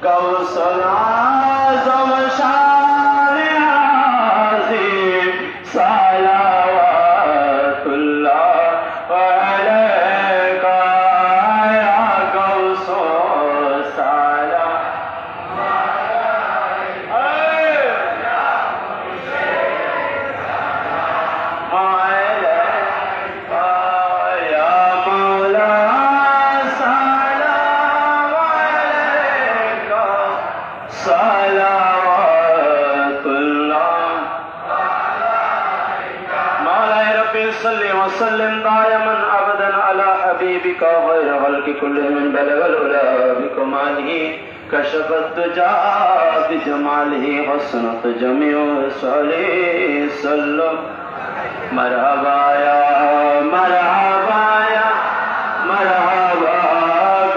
गौसल आज़म शान आज़ीम सलावतुल्लाह अलैका या गौसो वसल्लम दायमन अबदन अला हबीबिका गैर खल्क़ कुल्लि मन बलगल उला बिकमालिही कशफत दुजा बिजमालिही हसनत जमीउ सलीह सल्लम मरहबा या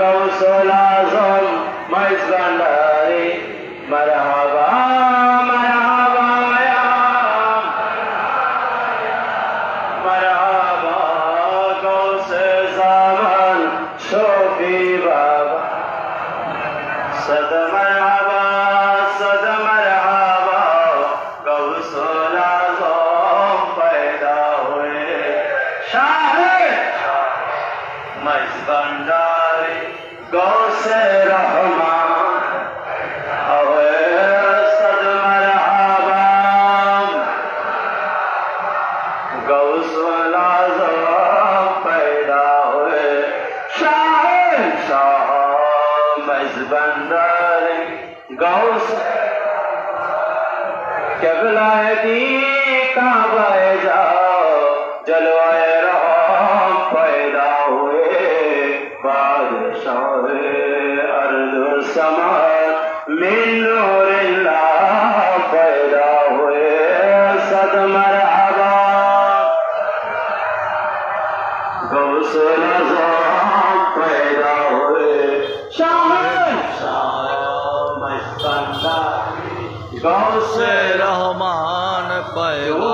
गौसल आज़म मज़्ज़ंदारी मरहबा सद मरहबा गौसल आज़म पैदा हुए शाह मज़्ज़ंदारी गौसे रहमान सद मरहबा गौसल आज़म पैदा हुए शाह मज़्ज़ंदारी गौस क़िबला दी काबा जाओ जलवाए रहम पैदा हुए बादशाह अर्ज़ समा मिन नूरिल्लाह पैदा हुए सद मरहबा गौसल आज़म पैदा हुए गौसे रहमान पैदा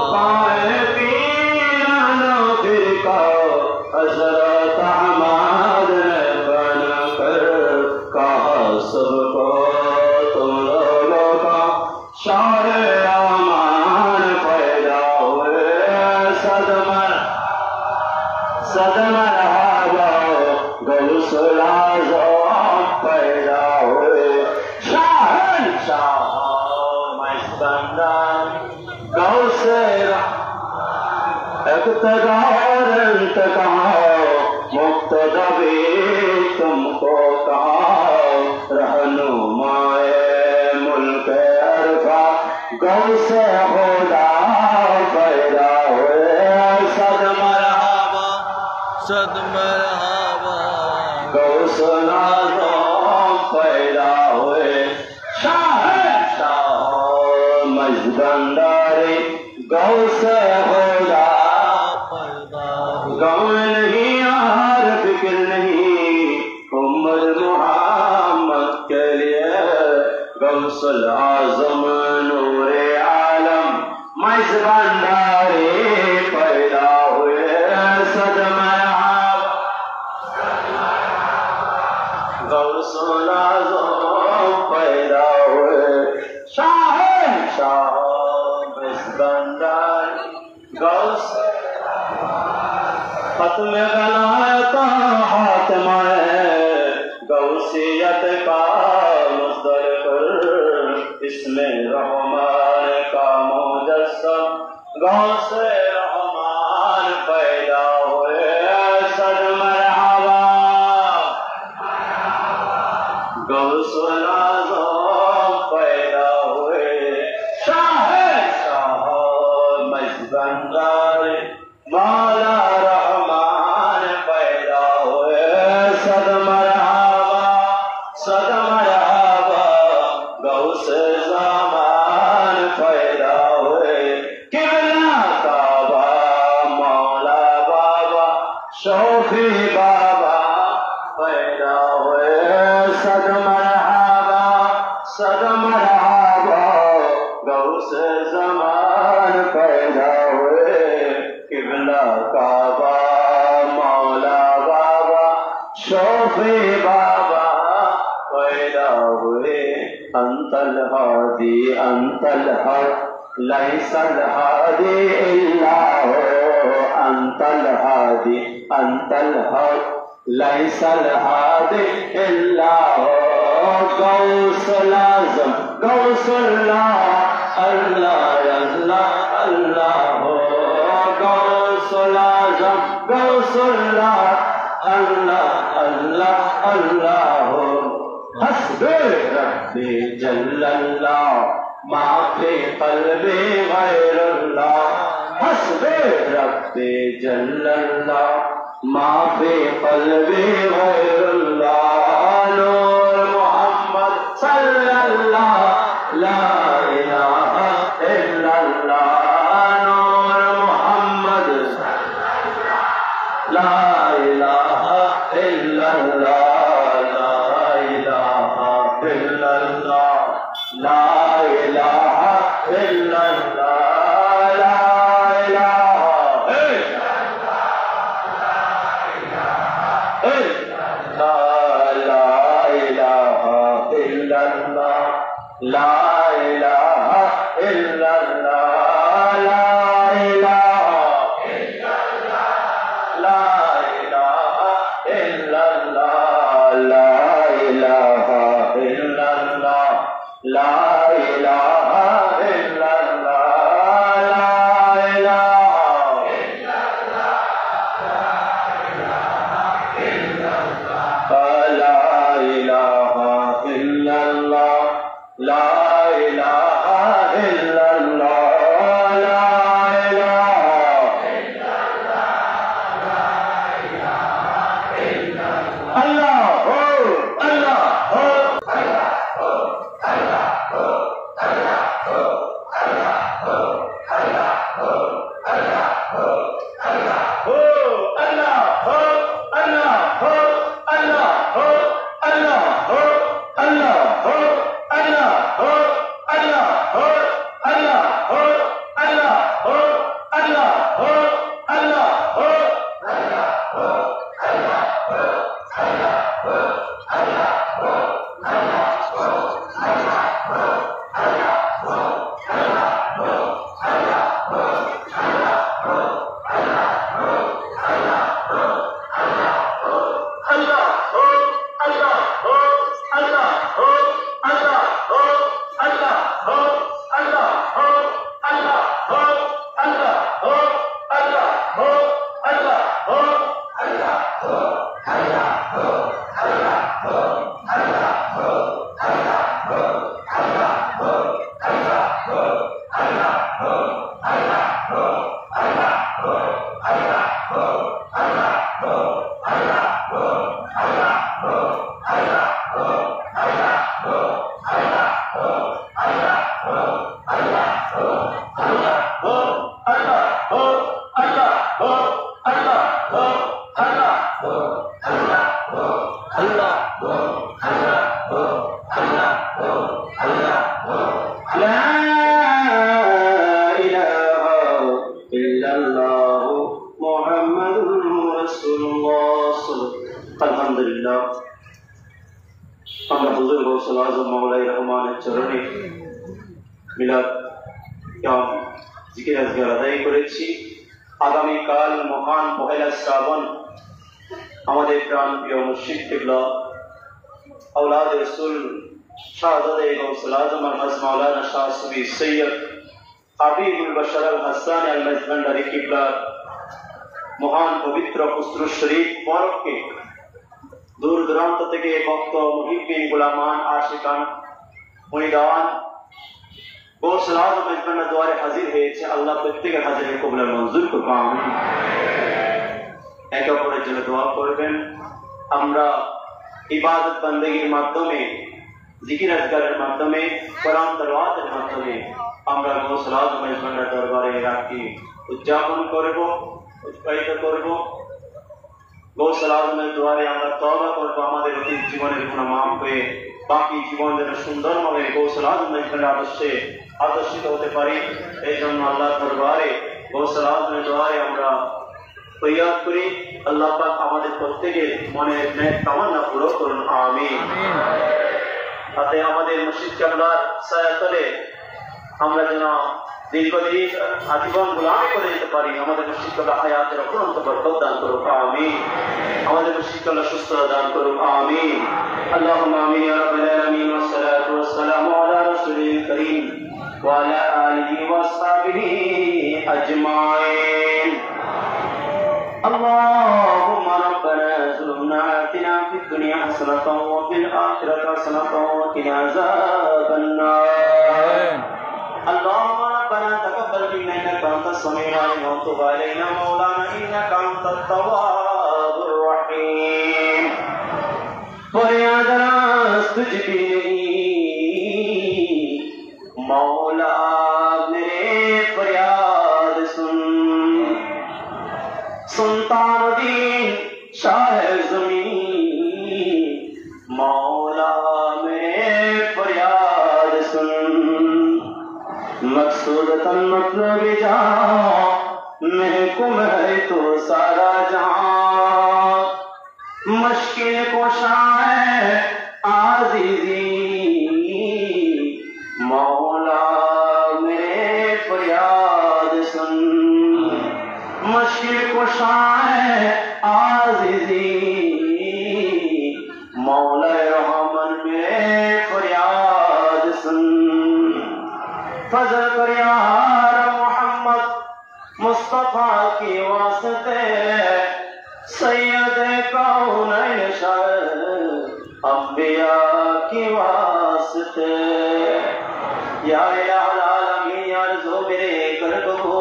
हज़रत अहमद ने बन कर कहा सबको तुम लोगों का शाह अमान पैदा हुए सद मरहबा गौसल आज़म पैदा हुए शाह गौसे इक़्तिदार इंतकाम मुक़्तदा भी तुमको कहा रहनुमाए मुल्क अरफा गौसे खुदा पैदा हुए सद मरहबा गौसल आज़म पैदा हुए मज़्ज़ंदारी गौसे खुदा गम नहीं यार फिक्र नहीं उम्मत मुहम्मद के लिए गौसल आज़म नूरे आलम मज़्ज़ंदारी पैदा हुए सद मरहबा गौसल आज़म पैदा हुए शाह मज़्ज़ंदारी गौस खत्म गलायता हातिमा गौसियत का मुज़्दर कर इसमें रहमान का मुजस्सम गौसे रहमान पैदा हुए सद मरहबा गौसल आज़म पैदा हुए शाह मज़्ज़ंदारी मौला रहमान पैदा हुए सद मरहबा गौसे ज़मान पैदा हुए क़िबला काबा मौला बाबा शौफ़ी बाबा पैदा हुए सद मरहबा गौसे ज़मान पैदा हुए क़िबला काबा मौला बाबा शौफ़ी बाबा पैदा हुए अंतल हादी अंतल हक लैसल हादी इल्ला हो अंतल हादी अंतल हक लैसल हादी इल्ला हो गौसल आज़म गौसुल्लाह अल्लाह अल्लाह अल्लाह हो गौसल आज़म गौसुल्लाह अल्लाह अल्लाह अल्लाह हो हस्बे रब्बी जल्लल्लाह माफ़ी क़ल्बी गैरुल्लाह हस्बे रब्बी जल्लल्लाह माफ़ी क़ल्बी गैरुल्लाह नूर मोहम्मद सल्लल्लाह ला इलाहा इल्लल्लाह नूर मोहम्मद ला इलाहा इल्लल्लाह ला इलाहा इल्लल्लाह ला इलाहा इल्लल्लाह ला इलाहा इल्लल्लाह ला इलाहा इल्लल्लाह ला इलाहा ला इलाहा इल्लल्लाह ला इलाहा इल्लल्लाह ला इलाहा इल्लल्लाह ला इलाहा इल्लल्लाह ला इलाहा इल्लल्लाह ला इलाहा अल्लाह हो अल्लाह हो अल्हम्दुलिल्लाह আমরা হুজুর গৌসুল আজম মাওলাই রহমানের চরণে মিলাদ কিয়াম জিকির আজকার আদায় করেছি। আগামীকাল মহান পহেলা শ্রাবণ আমাদের প্রাণপ্রিয় মুর্শিদ কিবলা আওলাদ রাসূল শাহজাদে গৌসুল আজম আল-হজ মাওলানা শাহ সুফি সৈয়দ হাবিবুল বশর আল-হাসানি আল-মাজভান্ডারী কিবলার মহান পবিত্র কুসরু শরীফ মুবারককে दूर दূরান্ত থেকে ভক্ত মুহিব্বিন গুলামান আশিকান মুরিদান গৌসুল আজম মাজভান্ডার দুয়ারে হাজির হয়েছে। আল্লাহ প্রত্যেকের হাজিরে কবুল মঞ্জুর করুন আমিন। একে অপরের জন্য দোয়া করবেন। আমরা ইবাদত বন্দেগীর মাধ্যমে জিকির আজকারের মাধ্যমে কোরআন তেলাওয়াতের মাধ্যমে আমরা গৌসুল আজম মাজভান্ডার দরবারে রাতটি উদযাপন করব, উৎসাহিত করব। গৌসুল আজমের দুয়ারে আমরা তওবা করব, আমাদের অতীত জীবনের গুনাহ মাফ হয়ে বাকি জীবন যেন সুন্দরভাবে গৌসুল আজম মাজভান্ডার আদর্শে আদর্শিত হতে পারি। এই জন্য আল্লাহ দরবারে গৌসুল আজমের দুয়ারে আমরা ফরিয়াদ করি। আল্লাহ পাক আমাদের প্রত্যেকের মনের নেক তামান্না পুরো করুন আমিন। তাতে আমাদের মুর্শিদ কেবলার ছায়াতলে আমরা যেন দীর্ঘদিন আজীবন গোলামি করে যেতে পারি। আমাদের মুর্শিদ কেবলা হায়াতের অফুরন্ত বরকত দান করুক, আমিন। আমাদের মুর্শিদ কেবলা সুস্থতা দান করুক, আমিন। আল্লাহুম্মা আমিন ইয়া রাব্বাল আলামিন। ওয়াসসালাতু ওয়াসসালামু আলা রাসূলিল কারীম ওয়া আলা আলিহি ওয়া আসহাবিহি আজমাইন। اللهم ربنا ظلمنا آتنا في الدنيا حسنة وفي الآخرة حسنة وقنا عذاب النار. اللهم ربنا تقبل منا إنك أنت السميع العليم وتب علينا مولانا إنك أنت التواب الرحيم. फरियादना तुझकी नहीं मौला मेरे फरियाद सुन। सुल्तानुद्दीन शाह ज़मीन मौला मेरे फरियाद सुन। मकसूद तन मतलब जहां महकुम है तो सारा जहां। मुश्किल कोशा है आज़ीज़ी मौला मेरे फरियाद सुन। मुश्किल कोशा है आज़ीज़ी मौला रहमान मेरे फरियाद सुन। फजल कर यार मोहम्मद मुस्तफा के वास्ते सैयद कौनैन शाह अंबिया के वास्ते। या इलाहुल आलमीन या रज़ो मेरे कर्ब को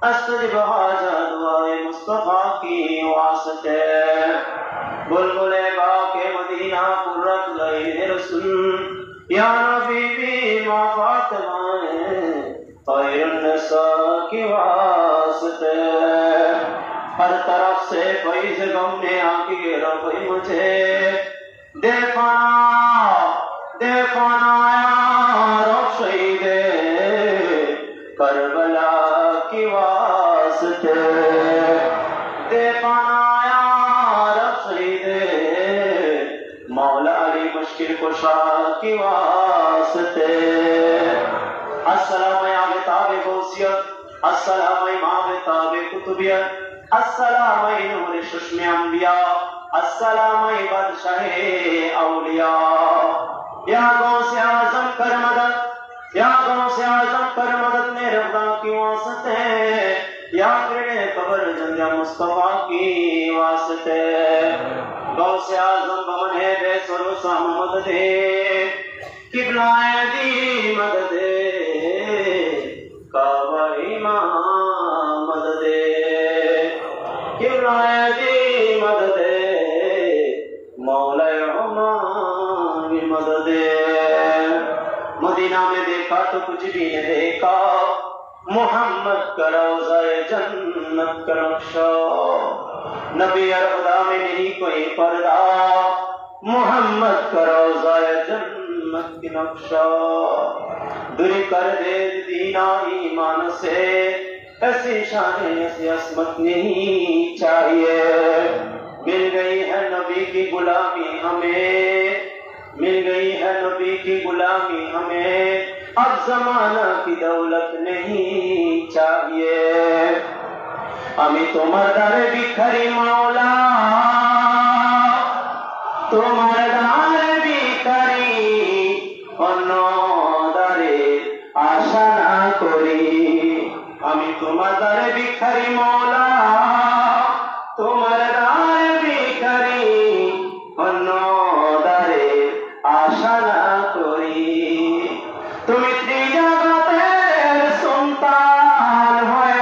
अस्तजिब हाजा दुआए मुस्तफा की वास्ते। बुलबुले बाके मदीना कुर्रत लैन रसूल या नबी मा फातिमा खैरुन निसा के वास्ते। हर तरफ से फैज़ गम ने आके घेरा कोई मुझे देखाना यार शहीदे करबला की वास्ते। देखाना यार शहीदे मौला अली मुश्किल कुशा की वास्ते। अस्सलाम या किताब गौसियत, अस्सलाम इमाम ताबे कुतुबियत, अस्सलाम नूर शुश्म अंबिया, अस्सलाम बादशाहे औलिया। या गौसे आज़म कर मदद, या गौसे आज़म कर मदद मेरे खुदा की वास्ते। या किरणे कबर जंगा मुस्तफा की वास्ते। गौसे आज़म बमने बेसरो सा मदद दे किबलाए दी मदद दे काबा इमाम मदद दे किबलाए दी मदद दे मौला उमर मदद दे। मदीना में देखा तो कुछ भी नहीं देखा मोहम्मद का रोज़ा जन्नत का नक्शा। नबी और खुदा में नहीं कोई पर्दा मोहम्मद का रोज़ा जन्नत की नक्शा। दूर कर दे दीना ईमान से ऐसी शान ऐसी असमत नहीं चाहिए। मिल गई है नबी की गुलामी हमें, मिल गई है नबी की गुलामी हमें। अब जमाना की दौलत नहीं चाहिए। अमी तुम्हार दारे बिखरी मौला, तुम्हार दारे बिखरी अन्नो दारे आशा ना करी। अमी तुम्हार दारे बिखरी मौला, तुम्हार दारे बिखरी अन्नो दारे आशा ना करी। तुम इतनी जगतेर सुल्तान है,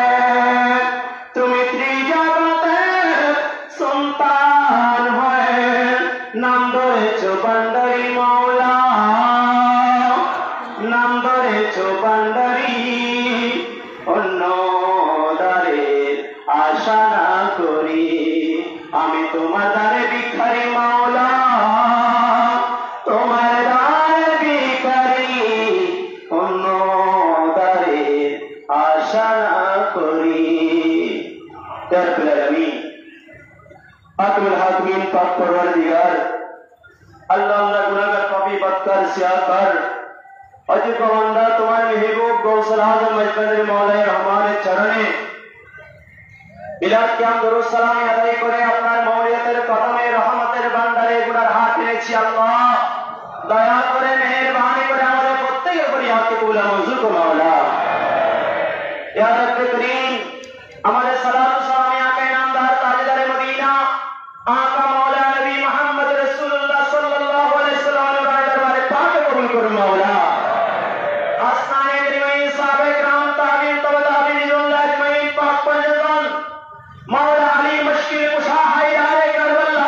तुम इतनी जगतेर सुल्तान है। नाम धरेছো भांडारी मौला, नाम धरेছো भांडारी অন্য দ্বারে আশা না করি। আমি তোমার দ্বারে ভিখারি মাওলা, তোমার দ্বারে ভিখারি অন্য দ্বারে আশা না করি। ইয়া রাব্বুল আলামিন আতমুল হাকিমিন পাক পরওয়ারদিগার আল্লাহ আমরা গুনাহগার পাপী कर सिया कर अजी बंदा तुम्हारे महबूब गौसल आजम मजबूर मौलाए रहमान चरणे বিলাত কিয়াম দরুদ সালাম আদায় করে আপনার মওলিয়াতের কদমে রহমতের ভান্ডারে গুনার হাত এনেছি আল্লাহ দয়া করে মেহেরবানি করে আমাদের প্রত্যেকের উপর ইয়াকে কবুল মঞ্জুর করো মাওলা ইয়া রব্বে করিম আমাদের সালাত ও সালাম আকা ইনামদার তাজদারে মদিনা আকা মাওলা নবী মুহাম্মদ রাসূলুল্লাহ সাল্লাল্লাহু আলাইহি ওয়াসাল্লামের দরবারে পাক কবুল করো মাওলা আসমানে করিমে সাহাবে کرام তাবিঈন তবে তাবিঈনুল্লাহ আজমাইন পাক পঞ্জতন मौला अली मुश्किल कुशा हैदार करबला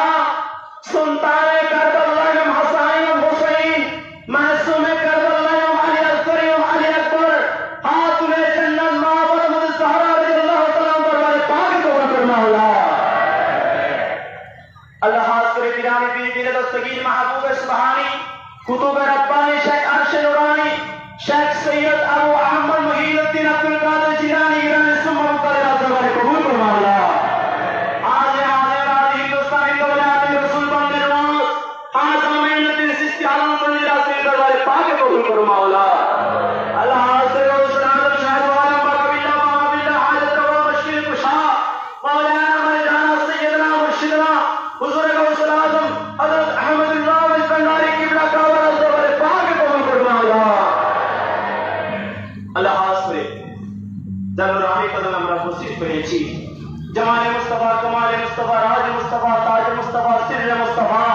सुल्तान करबला इमाम हसन इमाम हुसैन मासूम करबला इमाम अली असगर इमाम अली अकबर हातुल जन्नत माबद मुज़हरा रज़ियल्लाहु तआला दरबार पाक कबूल कर मौला अल्लाह हाज़िर पिरानी पीर पीर दस्तगीर महबूब सुभानी कुतुब रब्बानी शेख अर्श नूरानी शेख सैयद अबू अहमद मुहीउद्दीन अब्दुल कादिर जिलानी गिरानी सुमन दरबार कबूल कर मौला जमाल मुस्तफा कमाल मुस्तफा राज मुस्तफा ताज मुस्तफा सिर मुस्तफा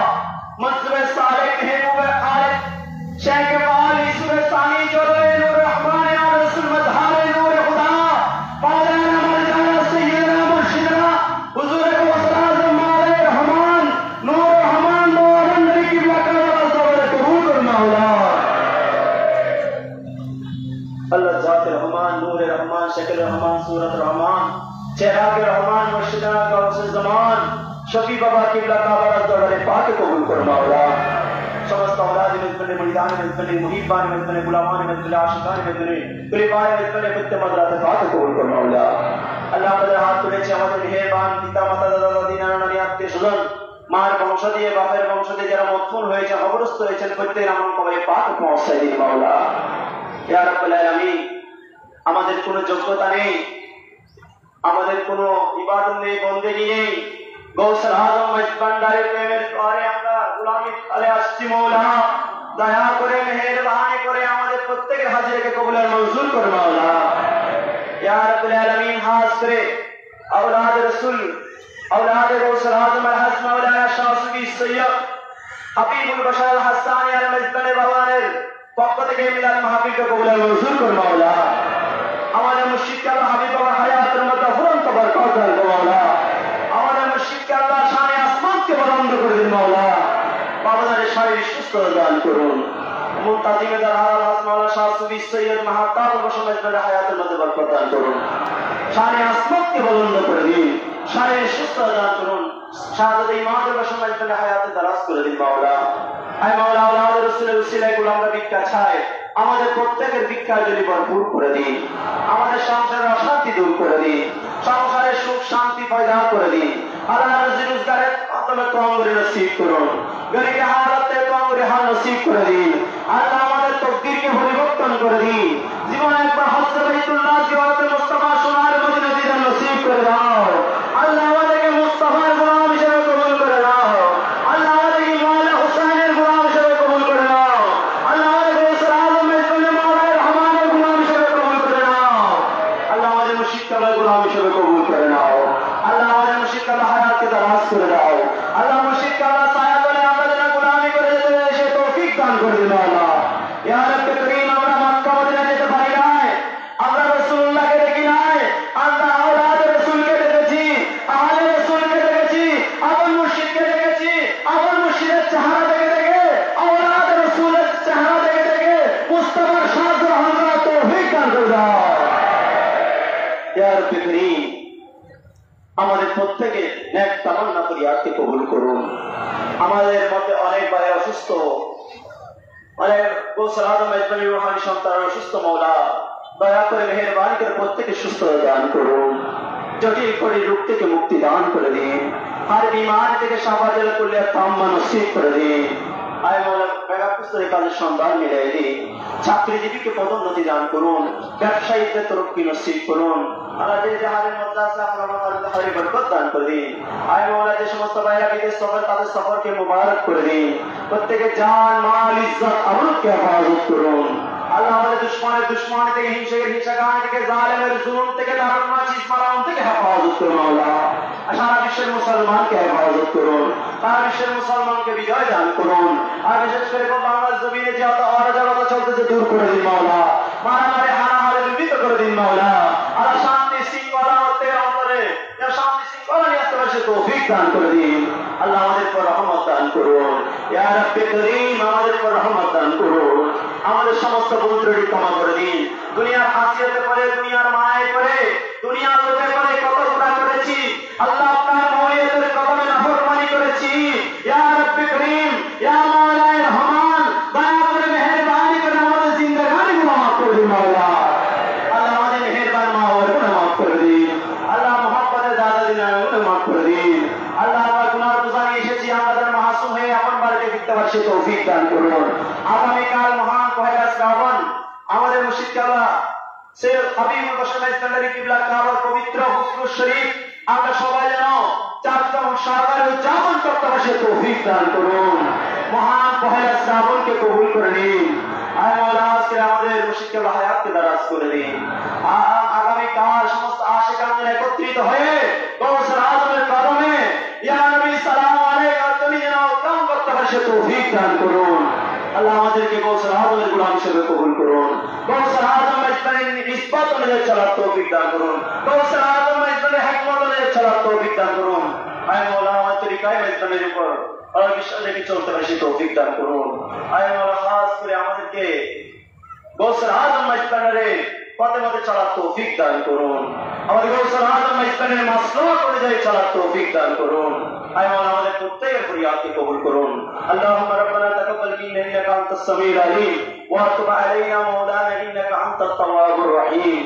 मंसब सालिक महबूब खालिक शेख वाल ईश्वर सानी जलवे नूर रहमान या रसूल मजहर नूर खुदा मौलाना मौलाना सैयदना मुर्शिदना हुजूर गौसल आजम मौला रहमान नूर रहमान नूर नबी की बरकत और कबूल कर मौला अल्लाह जात रहमान नूर रहमान शक्ल रहमान सूरत रहमान चेहरा रहमान मुर्शिदना गौसे ज़मान शफी बाबा किबला काबा दरबारे पाक कबूल कर मौला समस्त औलाद मजबूर मुरीदान मजबूर मुहिबान मजबूर गुलामान मजबूर आशिकान मजबूर कुलिबाय मजबूर कुत्ते मदरात पाक कबूल कर मौला अल्लाह আমাদের হাত তুলেছে আমাদের মেহেরবান পিতা মাতা দাদা দিন নানি আত্মীয় স্বজন মার বংশ দিয়ে বাপের বংশ দিয়ে যারা মতফুন হয়েছে অবরস্ত হয়েছেন প্রত্যেকের আমল কবরে পাক পৌঁছায় দিন মৌলা ইয়া রাব্বুল আলামিন আমাদের কোনো যোগ্যতা নেই আমাদের কোনো ইবাদত নেই বন্দেগী নেই গৌসল আজম মজবান্ডারের প্রেমের দ্বারে আমরা গোলামি আলে আসছি মওলা দয়া করে মেহেরবানি করে আমাদের প্রত্যেকের হাজিরাকে কবুল আর মঞ্জুর করো মাওলা ইয়া রাব্বুল আলামিন খাস করে औलाद रसूल औलाद गौसल आजम अलहज मौलाना শাহ সুফি সৈয়দ হাবিবুল বাশার আল হাসানি আল মজবানে বাবানের পক্ষ থেকে মিলাদ মাহফিলকে কবুল আর মঞ্জুর করো মাওলা আমাদের মুর্শিদ কে আল্লাহ হাবিব বাবার হায়াতের মধ্যে ফুরন্ত বরকত দান করো মাওলা আমাদের মুর্শিদ কে আল্লাহ শানে আসমানকে বুলন্দ করে দিন মাওলা বাবাদের শারীরিক সুস্থতা দান করুন মুনতাজিম দরহাল হাস মাওলানা শাহ সুফি সৈয়দ মাহতাব বশমজদের হায়াতের মধ্যে বরকত দান করুন শানে আসমানকে বুলন্দ করে দিন শারীরিক সুস্থতা দান করুন শাহাদাত ইমামের বশমজদের হায়াতে দারাজ করে দিন মাওলা আয় মাওলা আওলাদ রাসূলের উসিলায় গোলামরা ভিক্ষা চায় আমাদের প্রত্যেকের ভিক্ষা যদি ভরপুর করে দিন আমাদের সংসারের অশান্তি দূর করে দিন সংসারের সুখ শান্তি পয়দা করে দিন আল্লাহ রুজি রোজগারের মাধ্যমে তঙ্গরে নসিব করুন গরিবের হালাতে তঙ্গরে হাল নসিব করে দিন আল্লাহ আমাদের তকদীরকে পরিবর্তন করে দিন জীবনে একবার হজ্জ বাইতুল্লাহ জিয়ারতে মুস্তাফা সোনার মদিনা দিদার নসিব করে দাও আল্লাহ আমাদেরকে মুস্তাফার গোলাম হিসেবে কবুল করে দাও আল্লাহ আমাদেরকে মাওলা হুসাইনের গোলাম হিসেবে কবুল করে দাও আল্লাহ আমাদের গৌসল আজম মজবুর মাওলা রহমানের গোলাম হিসেবে কবুল করে নাও আল্লাহ আমাদের মুর্শিদ কাবার গোলাম হিসেবে কবুল করে নাও আল্লাহ আমাদের মুর্শিদ কাবার হায়াতকে দারাজ করে দাও আল্লাহ মুর্শিদ কাবার ছায়া তলে আমরা যেন গোলামি করে যেতে সে তৌফিক দান করে দিও আল্লাহ ইয়া রব্বে করিম আমরা মক্কা মদিনা যেতে পারি নাই আমরা রাসূলুল্লাহকে দেখি নাই আমরা আওলাদ রাসূলকে দেখেছি আহলে রাসূলকে দেখেছি আপন মুর্শিদকে দেখেছি আপন মুর্শিদের চেহারা দেখে দেখে আওলাদ রাসূলের চেহারা দেখে দেখে মুস্তাফার সাথ গ্রহণ করার তৌফিক দান করে দাও ইয়া রব্বে করিম আমাদের প্রত্যেকে নেক তামান্না করি আজকে কবুল করুন আমাদের মধ্যে অনেক ভাই অসুস্থ অনেক গৌসল আজম মজবুরি রুহানি সন্তান অসুস্থ মওলা দয়া করে মেহেরবানি করে প্রত্যেকে সুস্থতা দান করুন জটিল করে রোগ থেকে মুক্তি দান করে দিন আর বিমার থেকে সাফা জেলা করলে তাম্মা নসিব করে দিন আয় মওলা মেগা পুস্তকে কাজের সন্ধান মিলাই দিন। চাকরিজীবীকে পদোন্নতি দান করুন, ব্যবসায়ীদের তরক্কি নসিব করুন। আল্লাহ যে হারের মধ্যে আছে আপনার হারে বরকত দান করে দিন। আয় মওলা যে সমস্ত ভাইরা বিদেশ সফর তাদের সফরকে মুবারক করে দিন। প্রত্যেকে জান মাল ইজ্জত আমলকে হেফাজত করুন। আল্লাহ আমাদের দুশ্মন থেকে হিংসাকারী থেকে জালেমের জুলুম থেকে দারুণাচিস মারাউন থেকে হেফাজত করুন। আল্লাহ সারা বিশ্বের মুসলমানকে হেফাজত করুন, সারা বিশ্বের মুসলমানকে বিজয় দান করুন। আর বিশেষ করে বাংলার জমিনে যে অরাজকতা চলতেছে দূর করে দিন মাওলা, মারামারি হানাহারি বিবৃত করে দিন মাওলা। আল্লাহ শান্তি শৃঙ্খলা অন্তরে শান্তি শৃঙ্খলা নিয়ে আসতে পারছে তৌফিক দান করে দিন। আল্লাহ আমাদের পর রহমত দান করুন। ইয়া রাব্বে করিম আমাদের পর রহমত দান করুন। আমাদের সমস্ত ভুল ত্রুটি ক্ষমা করে দিন। দুনিয়ার হাসিয়াতে পরে, দুনিয়ার মায়ে করে, দুনিয়ার লোকে করে কত গুনাহ করেছি আল্লাহ, আপনার মওলিয়াতের কদমে নাফরমানি করেছি। ইয়া রাব্বে করিম ইয়া মাওলায়ে রহমান দয়া করে মেহেরবানি করে আমাদের জিন্দেগানি গুনাহ মাফ করে দিন মাওলা। আল্লাহ আমাদের মেহেরবান মা ওর গুনাহ মাফ করে দিন। আল্লাহ মুহাব্বতের দাদা দিনের গুনাহ মাফ করে দিন। আল্লাহ আমরা গুনার বোঝা নিয়ে এসেছি, আমাদের মাসুম হয়ে আপন বাড়িতে ফিরতে পারছি তৌফিক দান করুন। আগামীকাল মহান পহেলা শ্রাবণ আমাদের মুর্শিদ কাবলা সৈয়দ হাবিবুল বাশার ইসলামী কিবলা কাবার পবিত্র হুজুর শরীফ আমরা সবাই যেন চারতম সহকারে উদযাপন করতে পারছি তৌফিক দান করুন। মহান পহেলা শ্রাবণকে কবুল করে নিন। আয় মাওলা আজকে আমাদের মুর্শিদ কাবলা হায়াতকে দারাজ করে দিন। আগামীকাল সমস্ত আশিকান একত্রিত হয়ে গৌসুল আজমের কদমে ইয়া নবী সালাম আলাইকা তুমি যেন উত্তম করতে পারছি তৌফিক দান করুন। আল্লাহ আমাদেরকে গৌসুল আজমের গোলাম হিসেবে কবুল করুন। গৌসুল আজম ইসলামের নিসবত অনুযায়ী চলার তৌফিক দান করুন। গৌসুল আজম ইসলামের হিকমত অনুযায়ী চলার তৌফিক দান করুন। আয় মাওলা আমার তরিকায় ইসলামের উপর আর বিশ্বাস রেখে চলতে পারছি তৌফিক দান করুন। আয় মাওলা খাস করে আমাদেরকে গৌসুল আজম ইসলামের পথে পথে চলার তৌফিক দান করুন। আমাদের গৌসুল আজম ইসলামের মাসলুক অনুযায়ী চলার তৌফিক দান করুন। আয় মাওলা আমাদের প্রত্যেকের ফরিয়াদকে কবুল করুন। আল্লাহুম্মা রাব্বানা তাকাব্বাল মিন্না ইন্নাকা আনতাস সামিউল আলিম ওয়া তুব আলাইনা মাওলানা ইন্নাকা আনতাত তাওয়াবুর রহিম।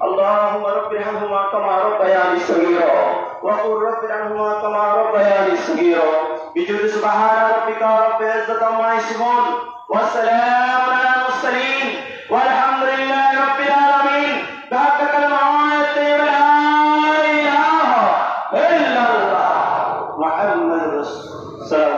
اللهم رب ارحمهما كما ربياني صغيرا وقل رب ارحمهما كما ربياني صغيرا بجود سبحان ربك رب العزة عما يصفون والسلام على المرسلين والحمد لله رب العالمين. بحق كلمات لا إله إلا الله محمد رسول الله.